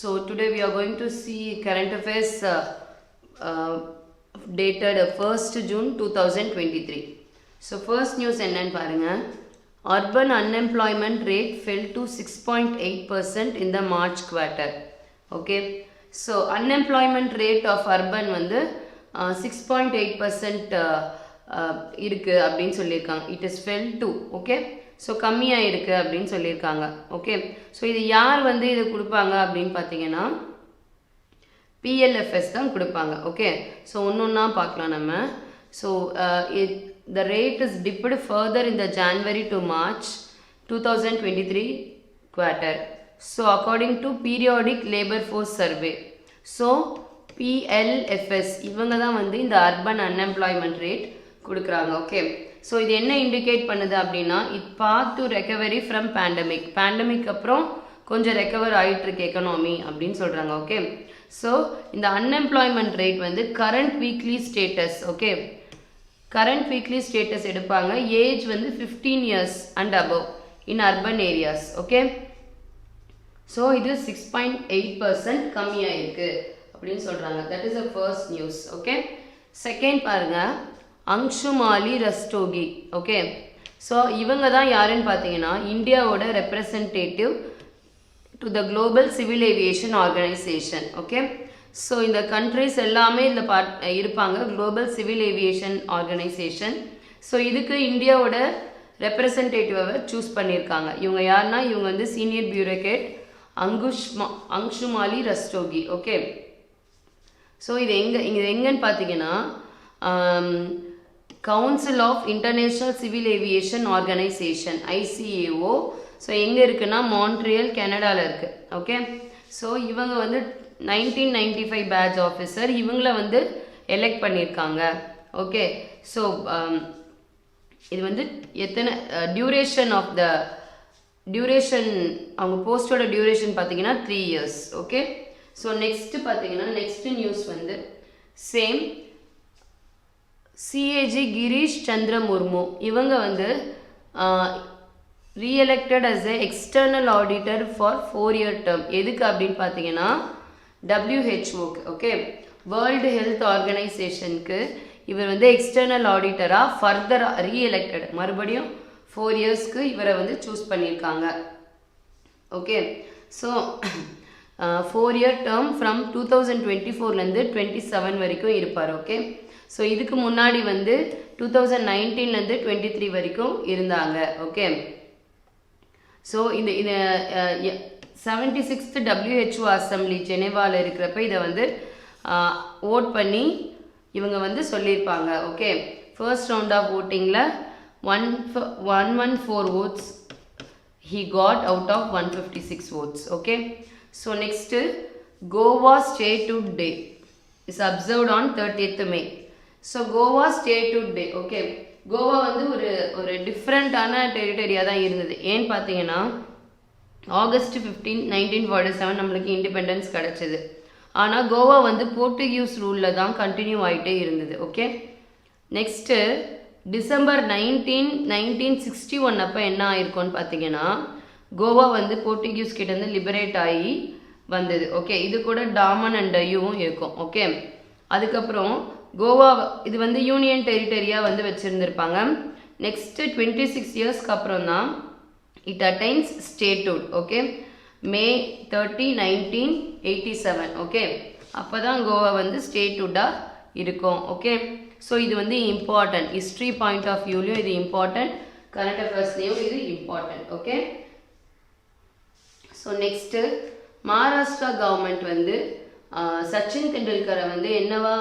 So today we are going to see current affairs dated 1st June 2023. So first news என்னன்னு பாருங்க. Urban unemployment rate fell to 6.8% in the March quarter. Okay. So unemployment rate of urban வந்து 6.8% இருக்கு அப்படின்னு சொல்லியிருக்காங்க. It is fell to. Okay. So கம்மியாக இருக்குது அப்படின்னு சொல்லியிருக்காங்க. ஓகே, ஸோ இது யார் வந்து இது கொடுப்பாங்க அப்படின்னு பார்த்தீங்கன்னா பிஎல்எஃப்எஸ் தான் கொடுப்பாங்க. ஓகே, ஸோ ஒன்று ஒன்றா பார்க்கலாம் நம்ம. So the rate is dipped further in the January to March 2023 quarter. So according to periodic labour force survey. So PLFS இவங்க தான் வந்து இந்த அர்பன் அன்எம்ப்ளாய்மெண்ட் ரேட் கொடுக்குறாங்க. ஓகே, ஸோ இது என்ன இண்டிகேட் பண்ணுது அப்படின்னா it path to recovery from pandemic அப்புறம் கொஞ்சம் ரெக்கவர் ஆகிட்டுருக்கு எக்கனாமி அப்படின்னு சொல்கிறாங்க. ஓகே, ஸோ இந்த அன்எம்ப்ளாய்மெண்ட் ரேட் வந்து current weekly status. Okay, current weekly status எடுப்பாங்க. ஏஜ் வந்து 15 years and above in urban areas. Okay, so இது 6.8% கம்மியாக இருக்குது அப்படின்னு சொல்கிறாங்க. That is the first news. Okay, second பாருங்கள், அங்ஷுமாலி ரஸ்டோகி. ஓகே, ஸோ இவங்க தான் யாருன்னு பார்த்தீங்கன்னா இந்தியாவோட representative to the global civil aviation organisation. Okay, so இந்த கண்ட்ரிஸ் எல்லாமே இதில் இருப்பாங்க, global civil aviation organisation. So இதுக்கு இந்தியாவோட ரெப்ரசன்டேட்டிவை சூஸ் பண்ணியிருக்காங்க. இவங்க யாருன்னா இவங்க வந்து senior bureaucrat Anshumali Rastogi. Okay, so இது எங்கன்னு பார்த்தீங்கன்னா council of international civil aviation organisation ICAO. So எங்கே இருக்குன்னா மான்ட்ரியல் கனடாவில் இருக்குது. ஓகே, ஸோ இவங்க வந்து 1995 பேட்ச் ஆஃபீஸர், இவங்கள வந்து எலெக்ட் பண்ணியிருக்காங்க. ஓகே, ஸோ இது வந்து எத்தனை டியூரேஷன் ஆஃப் த டியூரேஷன் அவங்க போஸ்டோட டியூரேஷன் பார்த்தீங்கன்னா 3 years. ஓகே, ஸோ நெக்ஸ்ட்டு பார்த்தீங்கன்னா நெக்ஸ்ட் நியூஸ் வந்து சேம் CAG கிரீஷ் சந்திர முர்மு. இவங்க வந்து reelected as a external auditor for 4-year term. எதுக்கு அப்படின்னு பார்த்தீங்கன்னா WHO. ஓகே, வேர்ல்டு ஹெல்த் ஆர்கனைசேஷனுக்கு இவர் வந்து எக்ஸ்டர்னல் ஆடிட்டராக ஃபர்தராக ரீஎலெக்டட் மறுபடியும் 4 yearsக்கு இவரை வந்து சூஸ் பண்ணியிருக்காங்க. Okay, so 4-year term from 2024லேருந்து 27 வரைக்கும் இருப்பார். ஓகே, ஸோ இதுக்கு முன்னாடி வந்து 2019லேருந்து 23 வரைக்கும் இருந்தாங்க. ஓகே, ஸோ இந்த 76th WHO அசம்பிளி ஜெனீவாவில் இருக்கிறப்ப இதை வந்து ஓட் பண்ணி இவங்க வந்து சொல்லியிருப்பாங்க. ஓகே, ஃபர்ஸ்ட் ரவுண்ட் ஆஃப் ஓட்டிங்கில் 114 votes he got out of 156 votes. Okay, so next Goa statehood day is observed on 30th May. So Goa statehood day. Okay, Goa வந்து ஒரு டிஃப்ரெண்ட்டான டெரிட்டரியாக தான் இருந்தது. ஏன்னு பார்த்தீங்கன்னா August 15, 1947 நம்மளுக்கு இண்டிபெண்டன்ஸ் கிடச்சிது. ஆனால் கோவா வந்து போர்ட்டுகீஸ் ரூலில் தான் கண்டினியூ ஆகிட்டே இருந்தது. ஓகே, நெக்ஸ்ட்டு டிசம்பர் 1961 அப்போ என்ன ஆயிருக்கும்னு பார்த்தீங்கன்னா கோவா வந்து போர்ட்டுகீஸ் கிட்டேருந்து லிபரேட் ஆகி வந்தது. ஓகே, இது கூட டாமன் அண்ட் டையூவும் இருக்கும். ஓகே, அதுக்கப்புறம் கோவா இது வந்து யூனியன் டெரிட்டரியாக வந்து வச்சுருந்துருப்பாங்க. நெக்ஸ்ட்டு 26 yearsக்கு அப்புறம் தான் it attains statehood. Okay, May 30, 1987. Okay, அப்போ தான் கோவா வந்து ஸ்டேட்ஹுட்டாக இருக்கும். ஓகே, ஸோ இது வந்து இம்பார்ட்டன்ட் ஹிஸ்ட்ரி பாயிண்ட் ஆஃப் வியூலையும் இது இம்பார்ட்டன்ட், கரண்ட் அஃபேர்ஸ்லேயும் இது important. Okay, so next Maharashtra government வந்து சச்சின் தெண்டுல்கரை வந்து என்னவா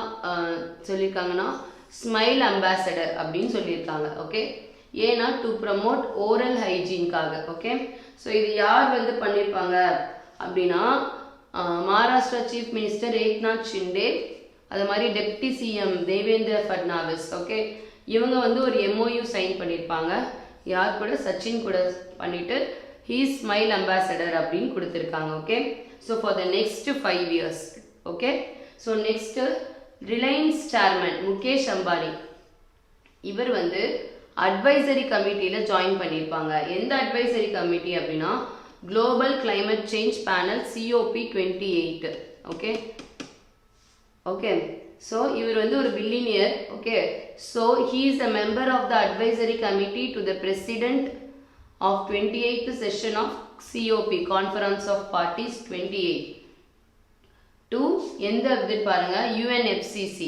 சொல்லியிருக்காங்கன்னா ஸ்மைல் அம்பாசடர் அப்படின்னு சொல்லியிருக்காங்க. ஓகே, ஏன்னா டு ப்ரமோட் ஓரல் ஹைஜீன்காக. ஓகே, ஸோ இது யார் வந்து பண்ணியிருப்பாங்க அப்படின்னா மகாராஷ்டிரா சீஃப் மினிஸ்டர் ஏக்நாத் ஷிண்டே, அது மாதிரி deputy CM Devendra Fadnavis. Okay, இவங்க வந்து ஒரு MOU சைன் பண்ணியிருப்பாங்க. யார் கூட? சச்சின் கூட பண்ணிட்டு he ஸ்மைல் அம்பாசடர் அப்படின்னு கொடுத்துருக்காங்க. Okay, so for the next 5 years. Okay, so next Reliance chairman Mukesh Ambani இவர் வந்து அட்வைசரி கமிட்டியில் ஜாயின் பண்ணியிருப்பாங்க. எந்த அட்வைசரி கமிட்டி அப்படின்னா Global Climate Change Panel COP28. Okay. Okay. So இவர் வந்து ஒரு billionaire. Okay. So he is a member of the advisory committee to the president of 28th session of COP, Conference of Parties 28. To எந்த இது பாருங்க, UNFCCC,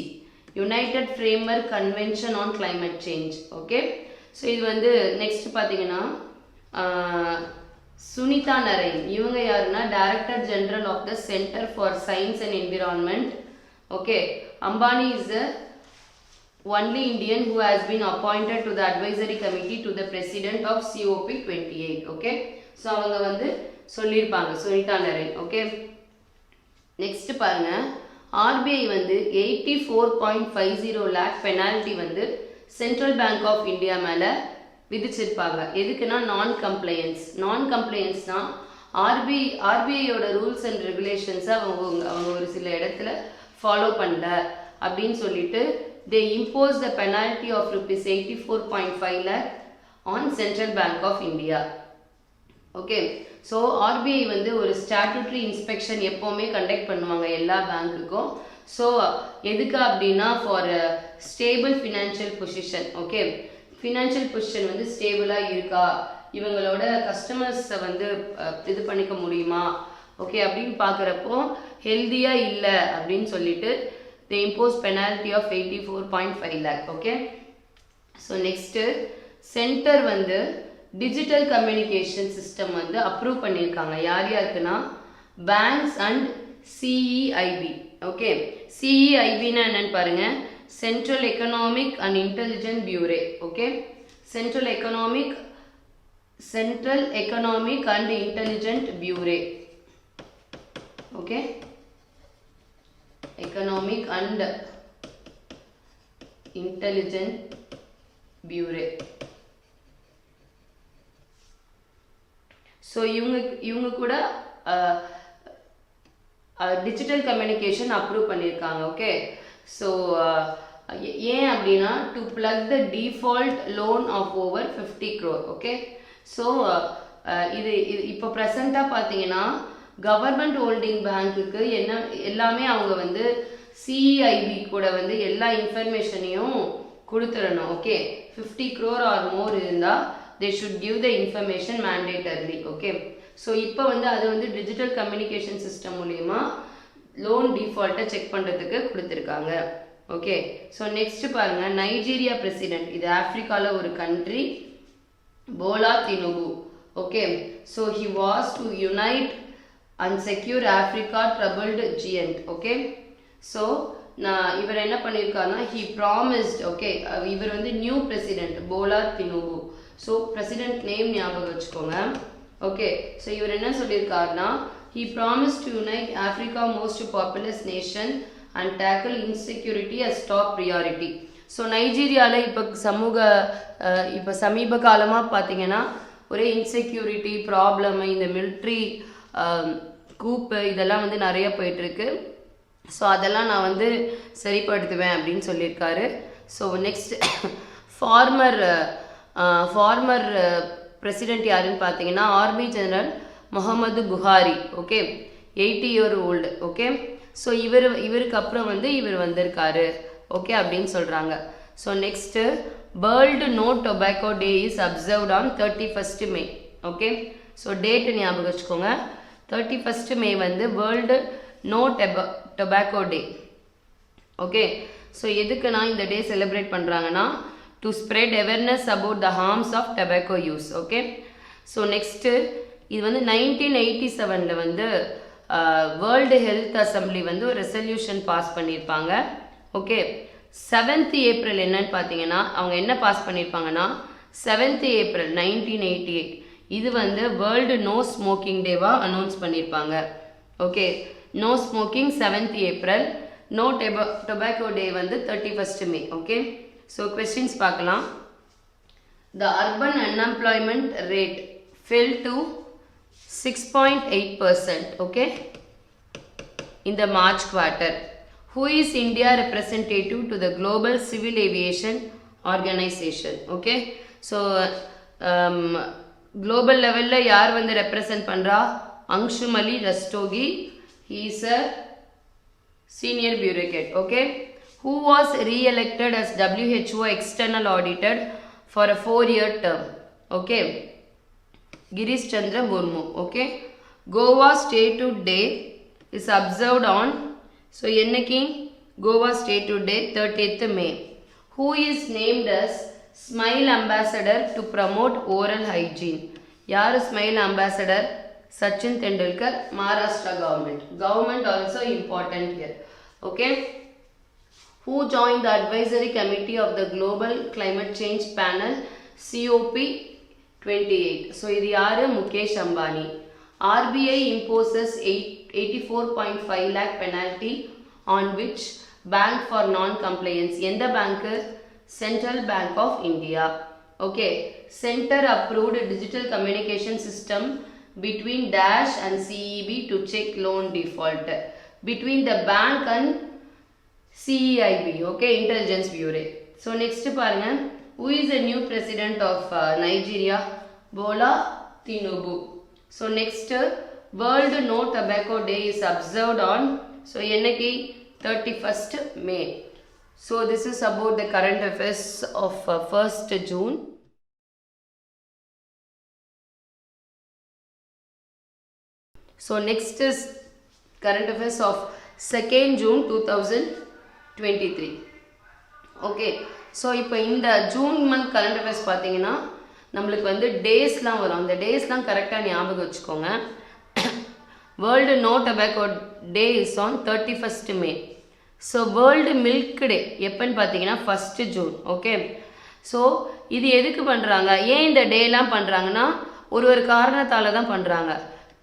United Framework Convention on Climate Change. Okay. So இது வந்து next பாத்தீங்கன்னா சுனிதா நரேன், இவங்க யாருன்னா director general of the centre for science and environment. Okay, Ambani is the only Indian who has been appointed to the advisory committee to the president of COP28. okay, so அவங்க வந்து சொல்லிருப்பாங்க Sunita Naren. Okay, next பாருங்க, RBI வந்து 84.50 lakh penalty வந்து central bank of India மேல விதிச்சிருப்பாங்க. எதுக்குன்னா நான் கம்ப்ளையன்ஸ்னா ஆர்பிஐயோட rules and ரெகுலேஷன்ஸை அவங்க ஒரு சில இடத்துல ஃபாலோ பண்ணல அப்படின்னு சொல்லிட்டு they impose the penalty of rupees 84.5 lakh on Central Bank of India. okay, so RBI வந்து ஒரு ஸ்டாட்யூட்டரி இன்ஸ்பெக்ஷன் எப்போவுமே கண்டக்ட் பண்ணுவாங்க எல்லா பேங்க்குக்கும். ஸோ எதுக்கு அப்படின்னா for stable financial position. Okay, financial position வந்து ஸ்டேபிளாக இருக்கா, இவங்களோட கஸ்டமர்ஸை வந்து இது பண்ணிக்க முடியுமா, ஓகே அப்படின்னு பார்க்குறப்போ ஹெல்த்தியாக இல்லை அப்படின்னு சொல்லிட்டு they impose penalty of 84.5 lakh. okay, so next center வந்து digital communication system வந்து அப்ரூவ் பண்ணியிருக்காங்க. யார் யாருக்குன்னா banks and CEIB. okay, CEIB-னா என்னன்னு பாருங்க, Central Economic and Intelligence Bureau. okay, Central Economic and Intelligence Bureau. okay, Economic and Intelligence Bureau. So இவங்க கூட digital communication approve பண்ணியிருக்காங்க. ஓகே, ஸோ ஏன் அப்படின்னா to plug the default loan of over 50 crore. Okay, so இது இப்போ ப்ரெசண்ட்டாக பார்த்தீங்கன்னா government holding பேங்க்குக்கு என்ன எல்லாமே அவங்க வந்து சிஇஐபி கூட வந்து எல்லா இன்ஃபர்மேஷனையும் கொடுத்துடணும். ஓகே, 50 crore ஆர் மோர் இருந்தால் they should give the information mandatorily. okay, so இப்போ வந்து அது வந்து டிஜிட்டல் கம்யூனிகேஷன் சிஸ்டம் மூலமா லோன் டிஃபால்ட்டை செக் பண்ணுறதுக்கு கொடுத்துருக்காங்க. ஓகே, ஸோ நெக்ஸ்ட் பாருங்க, நைஜீரியா பிரசிடென்ட், இது ஆப்பிரிக்காவில் ஒரு country, Bola Tinubu. Okay, so he was to unite and secure Africa troubled giant. okay, so இவர் என்ன பண்ணியிருக்காருன்னா he promised. okay, இவர் வந்து நியூ பிரசிடென்ட் போலா தினுபு. ஸோ பிரசிடென்ட் நேம் ஞாபகம் வச்சுக்கோங்க. ஓகே, ஸோ இவர் என்ன சொல்லியிருக்காருன்னா he promised to unite Africa most populous nation and tackle insecurity as top priority. So நைஜீரியாவில் இப்போ சமீப காலமாக பார்த்தீங்கன்னா ஒரே இன்செக்யூரிட்டி ப்ராப்ளம், இந்த மிலிட்ரி கூப்பு இதெல்லாம் வந்து நிறைய போயிட்டுருக்கு. ஸோ அதெல்லாம் நான் வந்து சரிப்படுத்துவேன் அப்படின்னு சொல்லியிருக்காரு. ஸோ நெக்ஸ்ட் ஃபார்மர் பிரசிடென்ட் யாருன்னு பார்த்தீங்கன்னா army general Muhammadu Buhari. Okay, 80 year old. Okay, so இவருக்கு அப்புறம் வந்து இவர் வந்திருக்காரு. ஓகே அப்படின்னு சொல்கிறாங்க. So next world no tobacco day is observed on 31st May. Okay, so date ஞாபகம் வச்சுக்கோங்க, 31st May வந்து world no tobacco day. Okay, so எதுக்குன்னா இந்த டே செலிப்ரேட் பண்ணுறாங்கன்னா to spread awareness about the harms of tobacco use. okay, so next இது வந்து 1987ல வந்து world health assembly வந்து ஒரு ரெசல்யூஷன் பாஸ் பண்ணியிருப்பாங்க. ஓகே, 7th April என்னன்னு பார்த்தீங்கன்னா அவங்க என்ன பாஸ் பண்ணியிருப்பாங்கன்னா 7th April 1988 இது வந்து வேர்ல்டு நோ ஸ்மோக்கிங் டேவா அனௌன்ஸ் பண்ணியிருப்பாங்க. Okay, no smoking 7th April, no tobacco day வந்து 31st May. Okay, so questions பார்க்கலாம். The urban unemployment rate fell to 6.8%. okay, in the March quarter. Who is India representative to the Global Civil Aviation Organization? okay, so global level யார் வந்து represent பண்றா? Anshumali Rastogi. He is a senior bureaucrat. Okay. Who was re-elected as WHO external auditor for a 4-year term? Okay. Girish Chandra Murmu. Okay. Goa Statehood Day is observed on, so ennaki Goa Statehood Day 30th May. Who is named as Smile Ambassador to promote oral hygiene? Yaar Smile Ambassador? Sachin Tendulkar, Maharashtra government. Government also important here. Okay. Who joined the advisory committee of the Global Climate Change Panel COP28? So இது யாரு? Mukesh Ambani. RBI imposes 84.5 lakh penalty on which bank for non-compliance? எந்த bank? Central Bank of India. Okay. Center approved digital communication system between Dash and CEB to check loan default. Between the bank and CEIB. Okay. Intelligence Bureau. So next பாருங்க. Who is the new president of Nigeria? Bola Tinubu. So next, World No Tobacco Day is observed on, so ennaki 31st May. So this is about the current affairs of 1st June. So next is current affairs of 2nd June 2023. Okay. So இப்போ இந்த June month current affairs பார்த்தீங்கன்னா நம்மளுக்கு வந்து டேஸ்லாம் வரும். அந்த டேஸ்லாம் கரெக்டாக ஞாபகம் வச்சுக்கோங்க. World no tobacco day is on 31st May. So world milk day எப்போன்னு பார்த்தீங்கன்னா 1st June. ஓகே. ஸோ இது எதுக்கு பண்ணுறாங்க, ஏன் இந்த டேலாம் பண்ணுறாங்கன்னா ஒரு காரணத்தால் தான் பண்ணுறாங்க.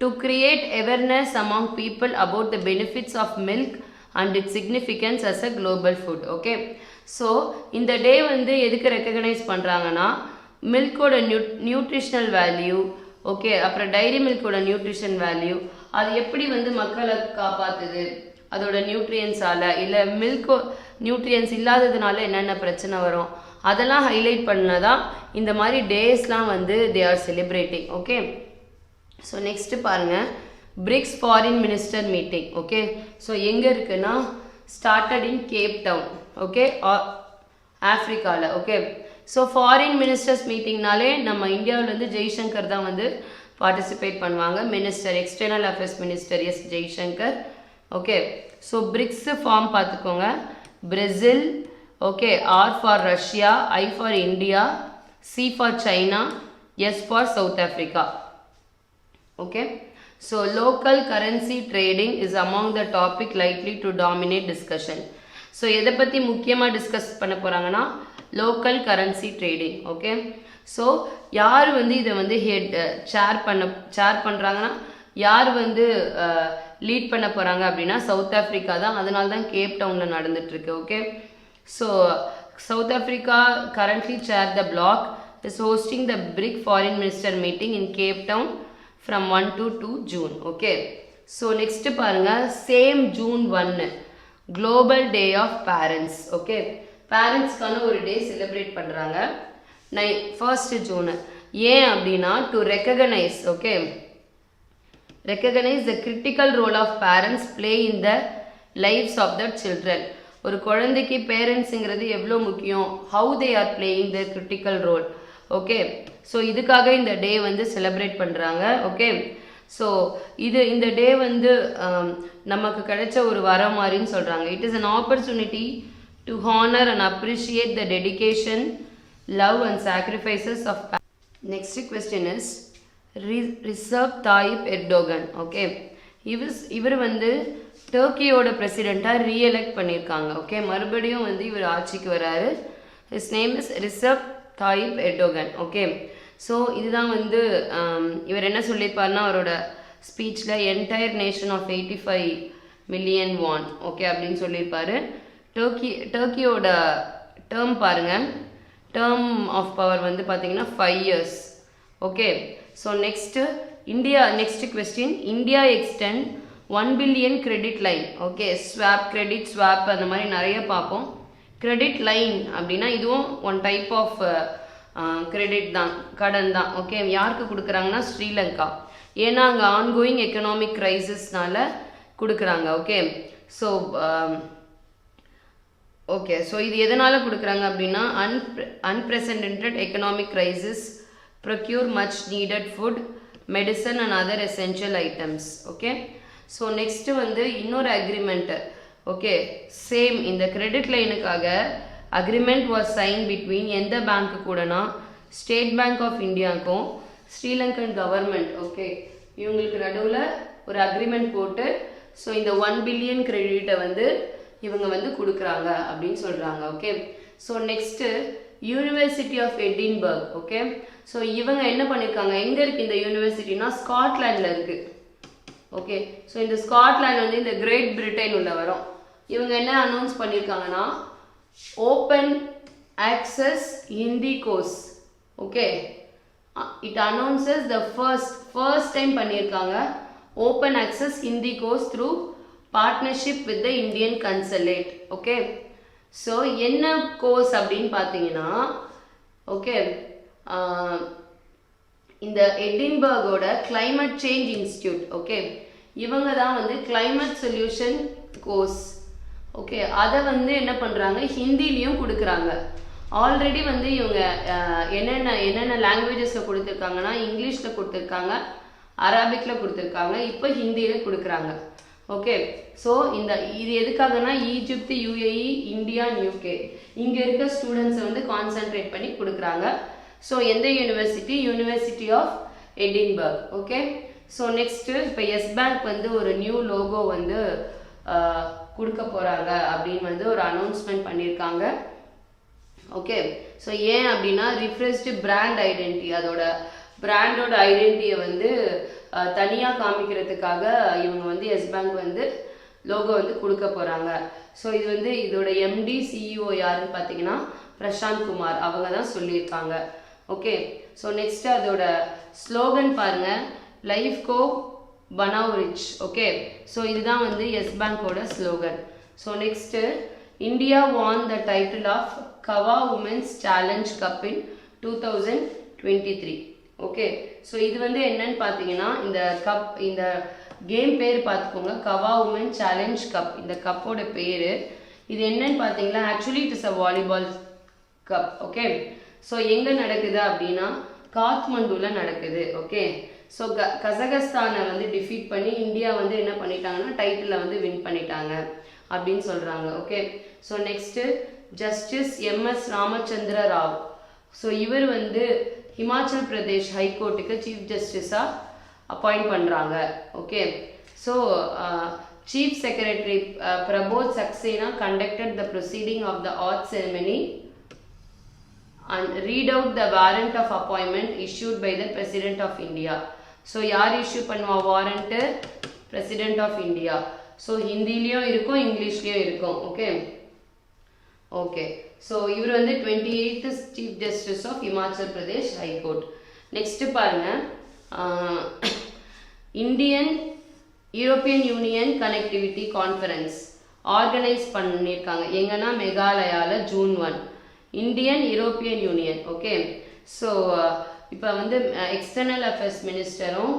To create awareness among people about the benefits of milk and its significance as a global food. Okay. So இந்த டே வந்து எதுக்கு ரெக்கக்னைஸ் பண்ணுறாங்கன்னா மில்கோட நியூட்ரிஷனல் வேல்யூ, ஓகே, அப்புறம் டைரி மில்கோட நியூட்ரிஷன் வேல்யூ, அது எப்படி வந்து மக்களை காப்பாற்றுது, அதோட நியூட்ரியன்ஸால், இல்லை மில்கோ நியூட்ரியன்ஸ் இல்லாததுனால என்னென்ன பிரச்சனை வரும், அதெல்லாம் ஹைலைட் பண்ணதான் இந்த மாதிரி டேஸ்லாம் வந்து they are celebrating. Okay. So next பாருங்கள், BRICS foreign minister meeting. Okay. So எங்கே இருக்குன்னா started in Cape Town. Okay. ஆஃப்ரிக்காவில். ஓகே. ஸோ ஃபாரின் மினிஸ்டர்ஸ் மீட்டிங்னாலே நம்ம இந்தியாவிலேருந்து ஜெய்சங்கர் தான் வந்து பார்ட்டிசிபேட் பண்ணுவாங்க. Minister, external affairs minister S Jaishankar. Okay. So BRICS form பார்த்துக்கோங்க. Brazil, okay, R for Russia, I for India, C for China, S for South Africa. Okay. So local currency trading is among the topic likely to dominate discussion. So எதை பற்றி முக்கியமாக discuss பண்ண போகிறாங்கன்னா local currency trading. Okay. So யார் வந்து இதை வந்து சேர் பண்ணுறாங்கன்னா யார் வந்து லீட் பண்ண போகிறாங்க அப்படின்னா சவுத் ஆஃப்ரிக்கா தான். அதனால தான் கேப் டவுனில் நடந்துட்டுருக்கு. Okay. So South Africa currently chair the bloc is hosting the BRIC foreign minister meeting in Cape Town from 1 to 2 June. Okay. So next பாருங்க, same June 1 Global Day of Parents. Okay. Parentsக்கான ஒரு day celebrate பண்ணுறாங்க 1st June. ஏன் அப்படின்னா to recognise, okay, recognise the critical role of parents play in the lifes of the children. ஒரு குழந்தைக்கு பேரண்ட்ஸுங்கிறது எவ்வளோ முக்கியம், how they are playing the critical role. Okay. So இதுக்காக இந்த டே வந்து செலிப்ரேட் பண்ணுறாங்க. ஓகே. ஸோ இந்த டே வந்து நமக்கு கிடைச்ச ஒரு வரம் மாதிரின்னு சொல்கிறாங்க. It is an opportunity to honour and appreciate the dedication, love and sacrifices of. Next question is Recep Tayyip Erdogan. Okay. இவர் வந்து டர்க்கியோட பிரசிடெண்ட்டாக ரீஎலெக்ட் பண்ணியிருக்காங்க. ஓகே. மறுபடியும் வந்து இவர் ஆட்சிக்கு வராரு. His name is Recep Tayyip Erdogan. Okay. So இதுதான் வந்து இவர் என்ன சொல்லியிருப்பார்னா அவரோட ஸ்பீச்சில் entire nation of 85 million won, okay, அப்படின்னு சொல்லியிருப்பார். டர்க்கியோட டேர்ம் பாருங்கள், டேர்ம் ஆஃப் பவர் வந்து பார்த்தீங்கன்னா 5 years. Okay. So next India, next question, India extend 1 billion credit line. Okay. Swap, credit swap, அந்த மாதிரி நிறைய பார்ப்போம். கிரெடிட் லைன் அப்படின்னா இதுவும் ஒன் டைப் ஆஃப் கிரெடிட் தான், கடன் தான். ஓகே, யாருக்கு கொடுக்குறாங்கன்னா ஸ்ரீலங்கா. ஏன்னா அங்கே ஆன்கோயிங் எக்கனாமிக் க்ரைசிஸ்னால கொடுக்குறாங்க. ஓகே, ஸோ ஓகே, ஸோ இது எதனால் கொடுக்குறாங்க அப்படின்னா unprecedented economic crisis procure much needed food, medicine and other essential items. Okay, so next வந்து இன்னொரு அக்ரிமெண்ட்டு. ஓகே, சேம் இந்த கிரெடிட் லைனுக்காக அக்ரிமெண்ட் வாஸ் சைன் பிட்வீன் எந்த பேங்க்கு கூடனா ஸ்டேட் பேங்க் ஆஃப் இந்தியாவுக்கும் ஸ்ரீலங்கன் கவர்மெண்ட். ஓகே, இவங்களுக்கு நடுவில் ஒரு அக்ரிமெண்ட் போட்டு ஸோ இந்த 1 பில்லியன் கிரெடிட்டை வந்து இவங்க வந்து கொடுக்குறாங்க அப்படின்னு சொல்கிறாங்க. Okay, so next university of Edinburgh. Okay, so இவங்க என்ன பண்ணியிருக்காங்க, எங்கே இருக்குது இந்த யூனிவர்சிட்டினா ஸ்காட்லாண்டில் இருக்குது. ஓகே, ஸோ இந்த ஸ்காட்லாண்ட் வந்து இந்த கிரேட் பிரிட்டன் உள்ள வரும். இவங்க என்ன அனௌன்ஸ் பண்ணியிருக்காங்கன்னா open access Hindi course. Okay, it announces the first time பண்ணியிருக்காங்க open access Hindi course through partnership with the Indian consulate. Okay, so என்ன கோர்ஸ் அப்படின்னு பார்த்தீங்கன்னா ஓகே இந்த எடின்பர்கோட கிளைமேட் சேஞ்ச் இன்ஸ்டியூட். ஓகே, இவங்க தான் வந்து கிளைமேட் சொல்யூஷன் கோர்ஸ். ஓகே, அதை வந்து என்ன பண்ணுறாங்க ஹிந்திலையும் கொடுக்குறாங்க. ஆல்ரெடி வந்து இவங்க என்னென்ன லாங்குவேஜஸில் கொடுத்துருக்காங்கன்னா இங்கிலீஷில் கொடுத்துருக்காங்க, அரபிக்கில் கொடுத்துருக்காங்க, இப்போ ஹிந்தியில் கொடுக்குறாங்க. ஓகே, ஸோ இது எதுக்காகனா ஈஜிப்து, யூஏஇ, இந்தியா, யூகே இங்கே இருக்க ஸ்டூடெண்ட்ஸை வந்து கான்சென்ட்ரேட் பண்ணி கொடுக்குறாங்க. ஸோ எந்த university, university of Edinburgh. Okay, so next இப்போ எஸ் பேங்க் வந்து ஒரு நியூ லோகோ வந்து கொடுக்க போகிறாங்க அப்படின்னு வந்து ஒரு அனௌன்ஸ்மெண்ட் பண்ணியிருக்காங்க. ஓகே, ஸோ ஏன் அப்படின்னா ரிஃப்ரெஷ்டு பிராண்ட் ஐடென்டிட்டி, அதோட பிராண்டோட ஐடென்டிட்டியை வந்து தனியாக காமிக்கிறதுக்காக இவங்க வந்து எஸ் பேங்க் வந்து லோகோ வந்து கொடுக்க போகிறாங்க. ஸோ இது வந்து இதோட எம்டி சிஇஓ யாருன்னு பார்த்தீங்கன்னா பிரசாந்த் குமார், அவங்க தான் சொல்லியிருக்காங்க. ஓகே, ஸோ நெக்ஸ்ட்டு அதோட ஸ்லோகன் பாருங்கள், லைஃப் கோ பனாவ் ரிச். ஓகே, ஸோ இதுதான் வந்து எஸ் பேங்கோட slogan. So next India won the title of CAVA women's challenge cup in 2023. Okay, so இது வந்து என்னன்னு பார்த்தீங்கன்னா இந்த கேம் பேர் பார்த்துக்கோங்க, கவா உமன் சேலஞ்ச் கப். இந்த கப்போட பேர் இது என்னன்னு பார்த்தீங்கன்னா actually it is a volleyball cup. Okay, so எங்கே நடக்குது அப்படின்னா காத்மண்டுவில் நடக்குது. ஓகே, ஸோ கசகஸ்தானை வந்து டிஃபீட் பண்ணி இந்தியா வந்து என்ன பண்ணிட்டாங்கன்னா டைட்டிலை வந்து வின் பண்ணிட்டாங்க அப்படின்னு சொல்கிறாங்க. Okay, so next justice MS Ramachandra Rao. So இவர் வந்து ஹிமாச்சல் பிரதேஷ் ஹைகோர்ட்டுக்கு சீஃப் ஜஸ்டிஸாக அப்பாயிண்ட் பண்ணுறாங்க. Okay, so chief secretary Prabodh Saxena conducted the proceeding of the oath ceremony and read out the warrant of appointment issued by the President of India. So யார் issue பண்ணுவா warrant? President of India. So ஹிந்திலையும் இருக்கும், இங்கிலீஷ்லேயும் இருக்கும். Okay okay, so இவர் வந்து 28th chief justice of Himachal Pradesh high court. Next பாருங்கள், Indian European Union connectivity conference organise பண்ணியிருக்காங்க. எங்கன்னா மெகாலயாவில் June 1. Indian European Union. Okay, so இப்போ வந்து எக்ஸ்டர்னல் அஃபேர்ஸ் மினிஸ்டரும்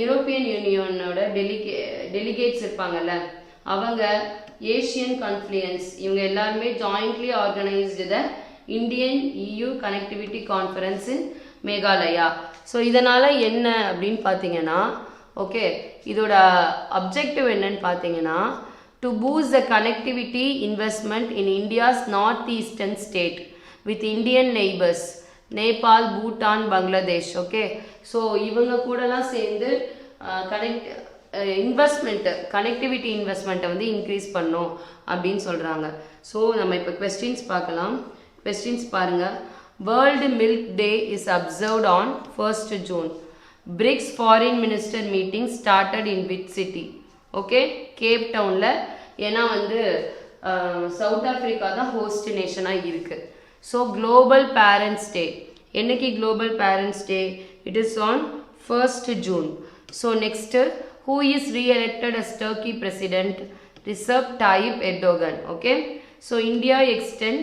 யூரோப்பியன் யூனியனோட டெலிகேட்ஸ் இருப்பாங்கல்ல, அவங்க ஏஷியன் கான்ஃப்ளூயன்ஸ் இவங்க எல்லாருமே jointly organised the Indian EU connectivity conference in Meghalaya. So இதனால் என்ன அப்படின்னு பார்த்தீங்கன்னா ஓகே, இதோட அப்ஜெக்டிவ் என்னன்னு பார்த்தீங்கன்னா to boost the connectivity investment in India's northeastern state with Indian neighbors Nepal, Bhutan, Bangladesh. Okay, so இவங்க கூடலாம் சேர்ந்து கனெக்டிவிட்டி இன்வெஸ்ட்மெண்ட்டை வந்து இன்க்ரீஸ் பண்ணோம் அப்படின்னு சொல்கிறாங்க. ஸோ நம்ம இப்போ கொஸ்டின்ஸ் பார்க்கலாம். கொஸ்டின்ஸ் பாருங்கள். World milk day is observed on 1st June. BRICS foreign minister meeting started in which city? Okay, Cape டவுனில். ஏன்னா வந்து சவுத் ஆஃப்ரிக்கா தான் ஹோஸ்ட் நேஷனாக இருக்குது. ஸோ குளோபல் பேரண்ட்ஸ் டே என்னைக்கு? Global parents day it is on 1st June. So next who is re-elected as Turkey President? Recep Tayyip Erdogan. Okay, so India extend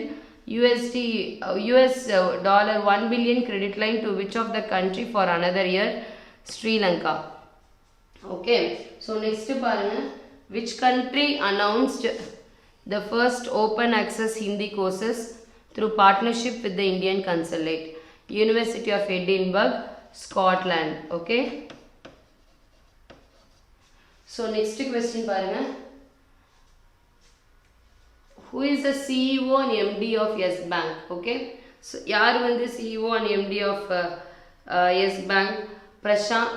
US dollar 1 billion credit line to which of the country for another year? Sri Lanka. Okay, so next paranga, which country announced the first open access Hindi courses through partnership with the Indian Consulate? University of Edinburgh, Scotland. Okay, so next question paranga, who is the CEO and MD of Yes Bank? Okay, so yaar vandu CEO and MD of Yes Bank? Prashant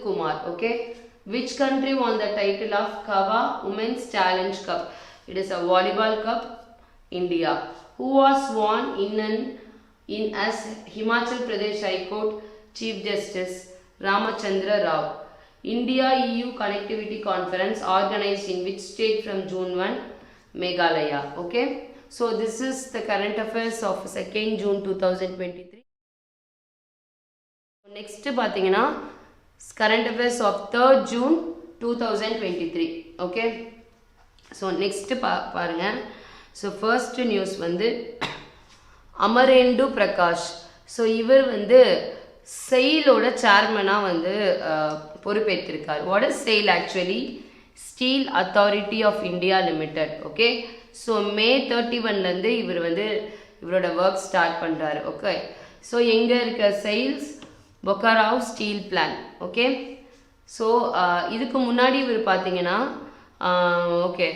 Kumar. Okay, which country won the title of Kava Women's Challenge Cup? It is a volleyball cup. India. Who was sworn in as Himachal Pradesh High Court Chief Justice? Ramachandra Rao. India EU Connectivity Conference organized in which state from June 1? Meghalaya. Okay, so this is the current affairs of 2nd June 2023. Next பாத்தீங்கன்னா current affairs of 3rd June 2023. Okay, so next பாருங்க. So first news வந்து அமரேந்து Prakash. So இவர் வந்து செயிலோட சேர்மனாக வந்து பொறுப்பேற்றிருக்கார். What is SAIL actually? Steel authority of India limited. Okay, so May 31 இவர் வந்து இவரோட ஒர்க் ஸ்டார்ட் பண்ணுறாரு. ஓகே, ஸோ எங்கே இருக்க SAIL's? Bokaro steel plant. Okay, so இதுக்கு முன்னாடி இவர் பார்த்தீங்கன்னா okay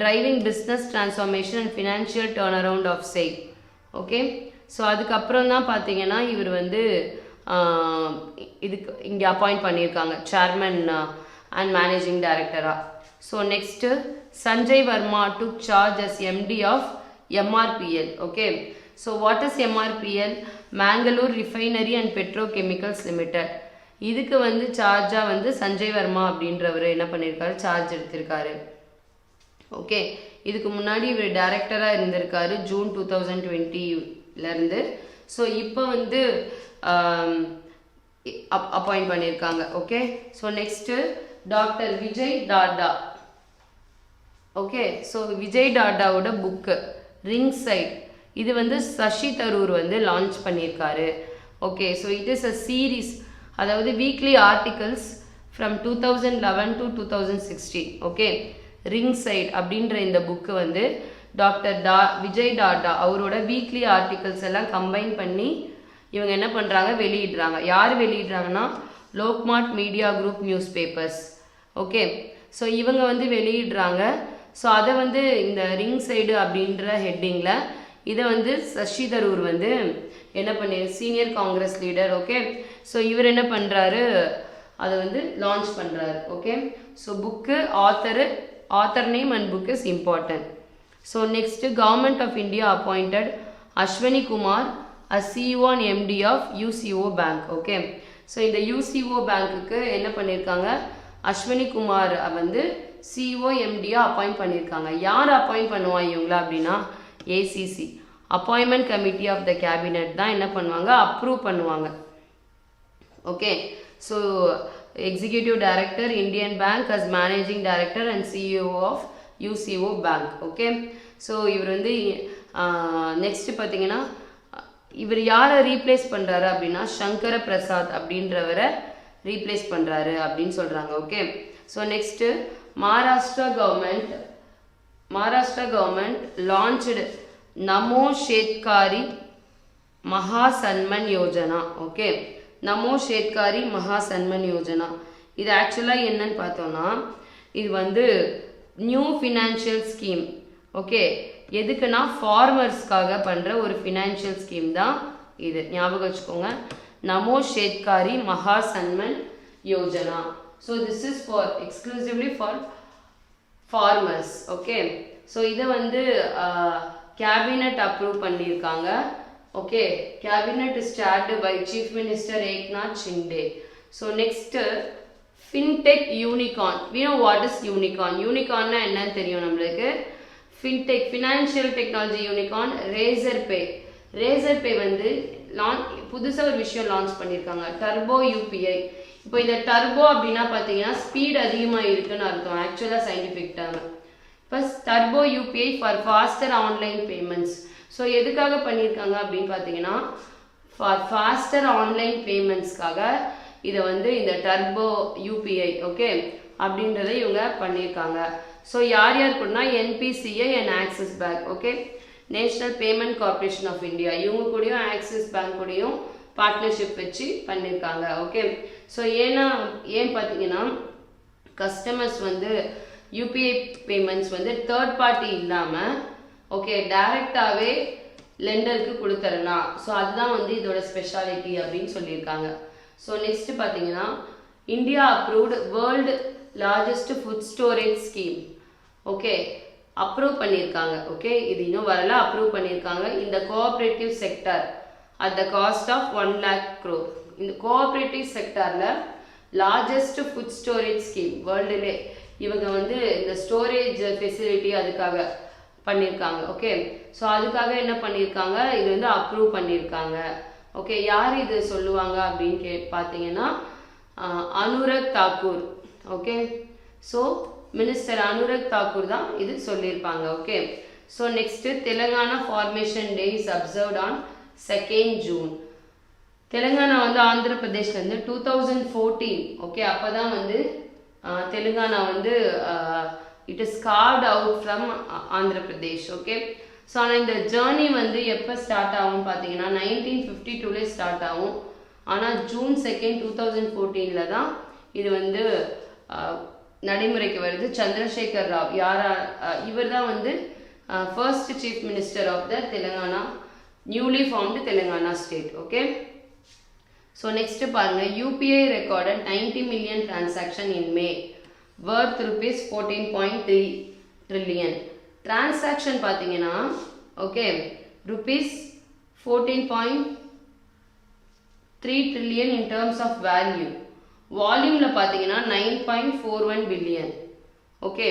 driving business transformation and financial turnaround of SAIL. Okay, so அதுக்கப்புறம் தான் பார்த்தீங்கன்னா இவர் வந்து இதுக்கு இங்கே அப்பாயிண்ட் பண்ணியிருக்காங்க சேர்மன் அண்ட் மேனேஜிங் டைரக்டராக. So next Sanjay Verma took charge as MD of MRPL. Okay, so what is MRPL? Mangalore refinery and petrochemicals limited. இதுக்கு வந்து சார்ஜாக வந்து சஞ்சய் வர்மா அப்படின்றவர் என்ன பண்ணியிருக்காரு? சார்ஜ் எடுத்திருக்காரு. ஓகே, இதுக்கு முன்னாடி இவர் டைரக்டராக இருந்திருக்காரு June 2020 ஸோ இப்போ வந்து அப்பாயிண்ட் பண்ணியிருக்காங்க. Okay, so next doctor Vijay டாடா. ஓகே, ஸோ விஜய் டாடாவோட புக்கு ரிங் சைட் இது வந்து சசி தரூர் வந்து லான்ச் பண்ணியிருக்காரு. Okay, so it is a series, அதாவது weekly articles from 2011 to 2016. Okay, ring side அப்படின்ற இந்த புக்கு வந்து டாக்டர் விஜய் டாடா அவரோட வீக்லி ஆர்டிகல்ஸ் எல்லாம் கம்பைன் பண்ணி இவங்க என்ன பண்ணுறாங்க? வெளியிடுறாங்க. யார் வெளியிடுறாங்கன்னா Lokmat media group newspapers. Okay, so இவங்க வந்து வெளியிடுறாங்க. ஸோ அதை வந்து இந்த ரிங் சைடு அப்படின்ற ஹெட்டிங்கில் இதை வந்து சசி தரூர் வந்து என்ன பண்ணி senior Congress leader. Okay, so இவர் என்ன பண்ணுறாரு? அதை வந்து லான்ச் பண்ணுறாரு. Okay, so book author name and book is important. So next, Government of India appointed Ashwani Kumar as CEO and MD of UCO Bank. Okay, so இந்த UCO பேங்க்குக்கு என்ன பண்ணியிருக்காங்க? அஸ்வினி குமார் வந்து CEO MD அப்பாயிண்ட் பண்ணியிருக்காங்க. யார் appoint பண்ணுவாங்க இவங்களா அப்படின்னா ACC appointment committee of the cabinet தான் என்ன பண்ணுவாங்க? அப்ரூவ் பண்ணுவாங்க. Okay, so Executive Director Indian Bank as Managing Director and CEO of UCO Bank. Okay, so இவர் வந்து நெக்ஸ்ட் பார்த்தீங்கன்னா இவர் யாரை ரீப்ளேஸ் பண்ணுறாரு அப்படின்னா சங்கர பிரசாத் அப்படின்றவரை ரீப்ளேஸ் பண்ணுறாரு அப்படின்னு சொல்கிறாங்க. Okay, so next Maharashtra government launched நமோ ஷேத்காரி மகா சன்மன் யோஜனா. ஓகே, நமோ ஷேத்காரி மகா சன்மன் யோஜனா இது ஆக்சுவலாக என்னன்னு பார்த்தோம்னா இது வந்து நியூ ஃபினான்ஷியல் ஸ்கீம். ஓகே, எதுக்குன்னா ஃபார்மர்ஸ்க்காக பண்ணுற ஒரு ஃபினான்ஷியல் ஸ்கீம் தான் இது. ஞாபகம் வச்சுக்கோங்க, Namo Shetkari Maha Sanman Yojana. So this is for exclusively for farmers. Okay, so இதை வந்து கேபினட் அப்ரூவ் பண்ணியிருக்காங்க. Okay, cabinet is chaired by Chief Minister Eknath Shinde. So next, fintech unicorn. We know what is unicorn. Unicorn na enna theriyum namalukku? Fintech, financial technology unicorn, Razorpay வந்து புதுசாக ஒரு விஷயம் launch பண்ணியிருக்காங்க, turbo UPI. இப்போ இந்த turbo அப்படின்னா பார்த்தீங்கன்னா speed அதிகமாக இருக்குன்னு அர்த்தம் ஆக்சுவலாக scientific term. First turbo UPI for faster online payments. So எதுக்காக பண்ணியிருக்காங்க அப்படின்னு பார்த்தீங்கன்னா ஃபார் ஃபாஸ்டர் ஆன்லைன் பேமெண்ட்ஸ்க்காக இதை வந்து இந்த டர்போ யூபிஐ ஓகே அப்படின்றத இவங்க பண்ணியிருக்காங்க. ஸோ யார் யார் கூடனா NPCI and Axis bank okay national payment corporation of India இவங்க கூடயும் ஆக்சிஸ் பேங்க் கூடயும் பார்ட்னர்ஷிப் வச்சு பண்ணியிருக்காங்க ஓகே. ஸோ ஏன் பார்த்தீங்கன்னா கஸ்டமர்ஸ் வந்து யூபிஐ பேமெண்ட்ஸ் வந்து தேர்ட் பார்ட்டி இல்லாமல் ஓகே டைரெக்டாகவே லெண்டருக்கு கொடுத்துடலாம். ஸோ அதுதான் வந்து இதோட ஸ்பெஷாலிட்டி அப்படின்னு சொல்லியிருக்காங்க. ஸோ நெக்ஸ்ட் பார்த்தீங்கன்னா India approved world largest food storage scheme okay approve பண்ணியிருக்காங்க ஓகே. இது இன்னும் வரல, அப்ரூவ் பண்ணியிருக்காங்க. இந்த cooperative sector at the cost of 1 lakh crore. இந்த கோஆப்ரேட்டிவ் செக்டரில் லார்ஜஸ்ட் ஃபுட் ஸ்டோரேஜ் ஸ்கீம் வேர்ல்டுலே இவங்க வந்து இந்த ஸ்டோரேஜ் ஃபெசிலிட்டி அதுக்காக பண்ணியிருக்காங்க ஓகே. ஸோ அதுக்காக என்ன பண்ணியிருக்காங்க, இது வந்து அப்ரூவ் பண்ணியிருக்காங்க ஓகே. யார் இது சொல்லுவாங்க அப்படின்னு பார்த்தீங்கன்னா Anurag Thakur okay. So minister Anurag Thakur தான் இது சொல்லியிருப்பாங்க okay. So next Telangana formation day is observed on 2nd June. Telangana வந்து ஆந்திர பிரதேஷ்லேருந்து 2014 ஓகே அப்போ தான் வந்து தெலுங்கானா வந்து it is கார்வ்ட் out from Andhra Pradesh okay. So ஆனால் இந்த ஜேர்னி வந்து எப்போ ஸ்டார்ட் ஆகும் பார்த்தீங்கன்னா 1952 ஸ்டார்ட் ஆகும். ஆனால் June 2nd 2014 தான் இது வந்து நடைமுறைக்கு வருது. சந்திரசேகர் ராவ் இவர் தான் வந்து first chief minister of the Telangana newly formed Telangana state okay. So next பாருங்க UPI recorded 90 million transaction in May worth rupees 14.3 trillion. Transaction பார்த்தீங்கன்னா okay rupees 14.3 trillion in terms of value. வால்யூமில் பார்த்தீங்கன்னா 9.41 billion okay.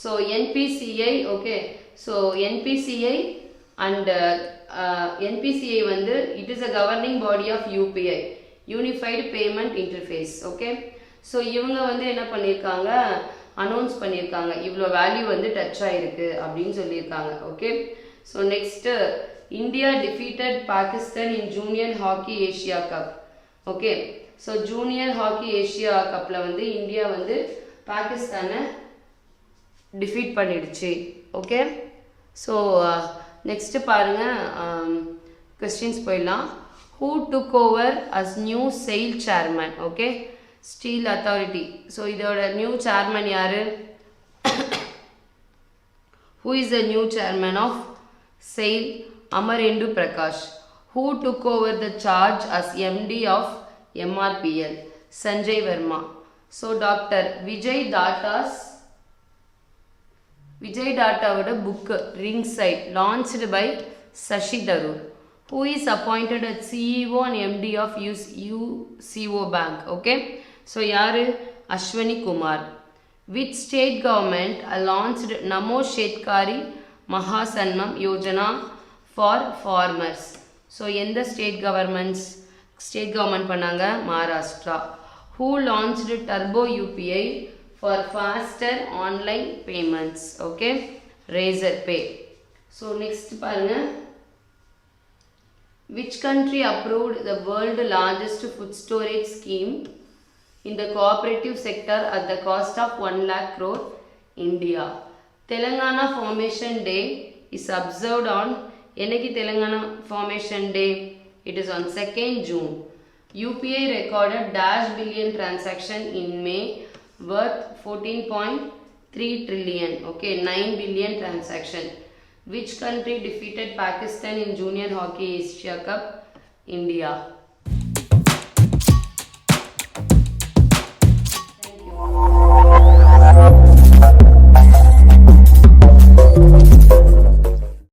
So NPCI okay. So NPCI and NPCI வந்து it is a governing body of UPI unified payment interface okay. So இவங்க வந்து என்ன பண்ணியிருக்காங்க announce பண்ணியிருக்காங்க இவ்வளோ வேல்யூ வந்து டச் ஆகிருக்கு அப்படின்னு சொல்லியிருக்காங்க okay. So next India defeated Pakistan in junior hockey Asia cup okay. So junior hockey Asia கப்பில் வந்து இந்தியா வந்து பாகிஸ்தானை டிஃபீட் பண்ணிடுச்சு ஓகே. ஸோ நெக்ஸ்ட்டு பாருங்கள் கொஸ்டின்ஸ் போயிடலாம். Who took over as new SAIL chairman okay steel authority. So இதோட new chairman யார், who is the new chairman of SAIL? Amarendu Prakash. Who took over the charge as MD of MRPL? Sanjay Verma. So doctor Vijay டாட்டாவோட book ring side launched by Shashi Tharoor. Who is appointed at CEO and MD of UCO bank okay. So யார்? Ashwini Kumar. Which state government launched Namo Shetkari Mahasanman Yojana for farmers? So எந்த state government பண்ணாங்க? Maharashtra. Who launched Turbo UPI for faster online payments? Okay, Razorpay. So next பாருங்க, which country approved the world largest food storage scheme in the cooperative sector at the cost of 1 lakh crore? India. Telangana Formation Day is observed on என்னைக்கு Telangana Formation Day? It is on 2nd June. UPI recorded dash billion transaction in May worth 14.3 trillion. Okay, 9 billion transaction. Which country defeated Pakistan in Junior Hockey Asia Cup? India.